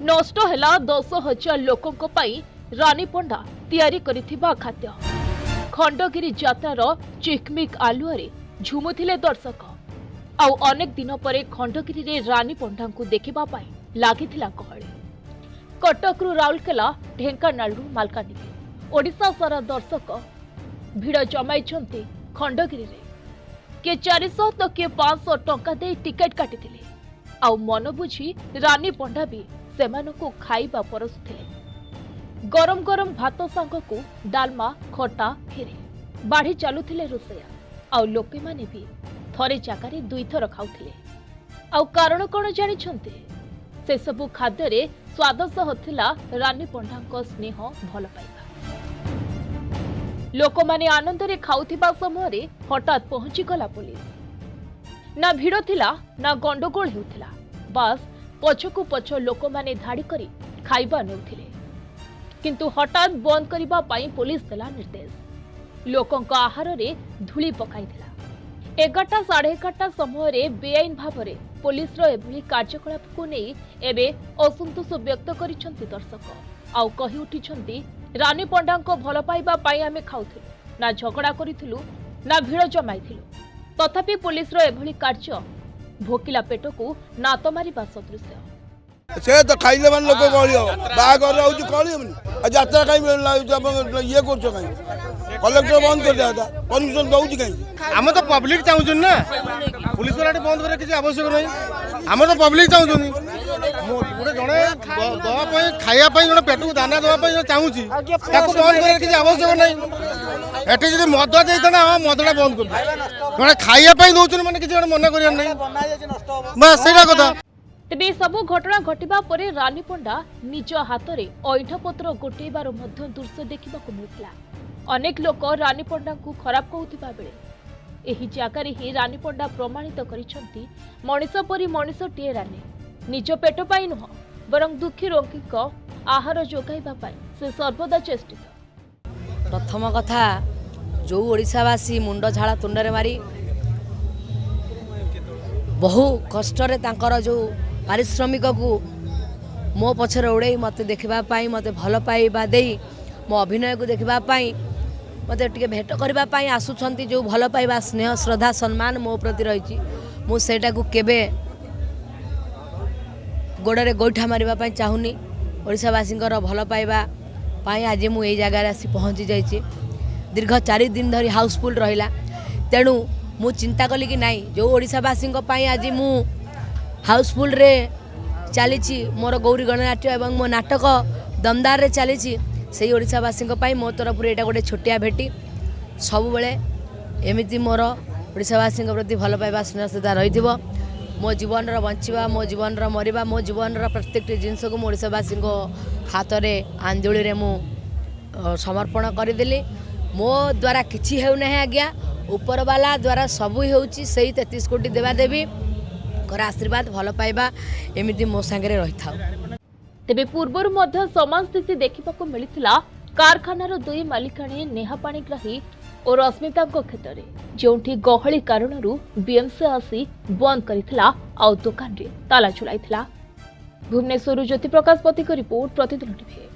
नष्ट हैला 10,000 लोकों पाई रानी पंडा तैयारी करिथिबा खाद्य। खंडगिरी जात्रार चिकमिक आलुआरे झुमुथिले दर्शक। आउ अनेक दिन परे खंडगिरी रे रानी पंडा को देखिबा पाई लागिथिला गहଳି। कटकरू राउरकेला, ढेंकानालू मालकानगिरी ओडिशा सारा दर्शक भिड़ जमाइछंती खंडगिरी रे। के 400 तो के 500 टंका दे टिकेट काटिथिले। आउ मन बुझी रानी पंडा भी सेमानकु खाइबा परसुथिले। गरम गरम भात सांगकु डालमा, खटा, खीरी बाढ़ी चलुथिले रोसैया। आउ लोके माने भी थरे जागारे दुई थर खाउथिले। आउ कारण कोन जानि छंते? से सबु खाद्य रे स्वाद सह थिला रानी पंडाको स्नेह भल पाइबा। लोक माने आनंद रे खाउथिबा समय रे हठात पहुंची गला पुलिस। ना भिड़ थिला ना गंडगोल हेउथिला। बस पछकु पछ लोक माने धाड़ी करी खाइबा नेउथिले। किंतु हठात बंद करिबा पाई पुलिस देला निर्देश। लोकंक आहार रे धूली पकाइथिला। 11टा 11:30 समय रे बेआईन भावरे पुलिस रो एभली कार्यकलाप को नै एबे असंतोष व्यक्त करिसंती दर्शक। आउ कहि उठिसंती रानी पंडाको भल पाइबा पाई आमे खाउथिलु, ना झगड़ा करिथिलु, ना भिड़ जमाइथिलु। तथापि पुलिस रो एभली कार्य भोकिला पेट को नात मारिबा सदृश। से तो खाइले मान लोक कहलियो बागर होउची कहलियो आ यात्रा काई ये करछो काई कलेक्टर बंद कर दिया था परमिशन दउची काई हम तो पब्लिक चाहू ना पुलिस वाला बंद करे किसी आवश्यक नहीं। हम तो पब्लिक चाहू गोटे जड़े दवाई खाया जड़े पेट को दाना दवाई चाहूँ बंद करे किसी आवश्यक नहीं। एटी जी मद देता हाँ मदटा बंद कर जड़े खाया दौन मैंने किसी मना कर बस से कथा। तेबे सबु घटना घटिबा परे रानी पंडा निज हाथ में ऐठ पत्र गोटेबार दृश्य देखा मिलता। अनेक लोक रानी पंडा को खराब कहूथिबा बेले एही जागारे ही रानी पंडा प्रमाणित करिसंती मनिष परी मनिषटीए रानी। निज पेट पाई नुह बरं दुखी रोगी को आहार जोगाइबा पाई से सर्वदा चेष्टित। प्रथम कथा जो ओडिशावासी मुंड झाड़ा तुंडरे मारी बहु कष्ट तांकर जो पारिश्रमिक को मो पछरे उड़े मत देखापी मत भल पाइबा दे मो अभिनय को देखापी मत टे भेट करने आसुंच जो भल पाइबा स्नेह श्रद्धा सम्मान मो प्रति रही मुझा केबे गोड़े गोईठा मारे चाहूनी। ओडिशावासी भल पाइबा आज मुझे जगार आसी पहुँची जाइए। दीर्घ 4 दिन धरी हाउसफुल रहा तेणु मु चिंता कली कि नाई जो ओडिशावासी आज मु हाउसफुल रे चली मोर गौरी गणनाट्य एवं मो नाटक दमदार रे चली से ओडिशावासी मो तरफ यहाँ गोटे छोटिया भेटी सब बेले एमती मोर ओडिशावासी प्रति भल पाइबा स्नेह श्रद्धा रही मो जीवन बंचा मो जीवन मरवा मो जीवन प्रत्येक जिनस को ओडिशावासी हाथ में आंदोली रे मु समर्पण करदेली। मो द्वारा किसी होना आज्ञा ऊपर वाला द्वारा सबू होची से 33 कोटी देवा देवी आशीर्वाद भल पाइबा एमती मो सांगे रही था। तेबे पूर्वर मध्य समान स्थिति देखा मिलता कारखानार 2 मालिकाणी नेहा पाणिग्राही और रश्मिता क्षेत्र में जोठी गहली कारण बीएमसी आसी बंद करथिला आउ दुकान रे ताला झुलाइथिला। भुवनेश्वर ज्योति प्रकाश पति को रिपोर्ट प्रतिदिन टीवी।